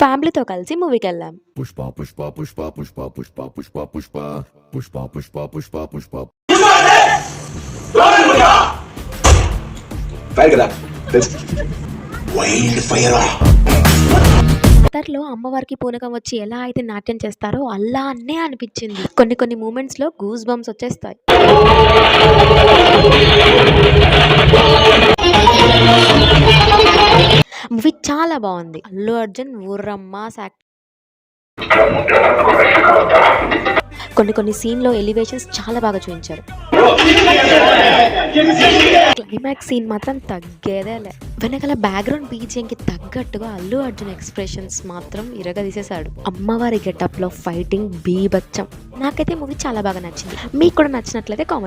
ఫ్యామిలీతో కలిసి మూవీకి వెళ్ళాం. పుష్ప పుష్ప పుష్ప పుష్ప పుష్ప పుష్ప పుష్ప పుష్ప పుష్ప పుష్ప పుష్ప ఫైర్ కదా వైల్డ్ ఫైర్. లో అమ్మవారికి పూనకం వచ్చి ఎలా అయితే నాట్యం చేస్తారో అలానే అనిపించింది. కొన్ని మూమెంట్స్ లో గూస్ బంప్స్ వచ్చేస్తాయి. మూవీ చాలా బాగుంది. అల్లు అర్జున్ ఊర్రమ్మ కొన్ని సీన్ లో ఎలివేషన్స్ చాలా బాగా చూపించారు. క్లైమాక్స్ సీన్ మాత్రం తగ్గేదేలే. వెనకాల బ్యాక్గ్రౌండ్ బీజిఎం కి తగ్గట్టుగా అల్లు అర్జున్ ఎక్స్ప్రెషన్స్ మాత్రం ఇరగదీసేశాడు. అమ్మవారి గెటప్ లో ఫైటింగ్ బీభత్సం. నాకైతే మూవీ చాలా బాగా నచ్చింది. మీకు కూడా నచ్చినట్లయితే కామెంట్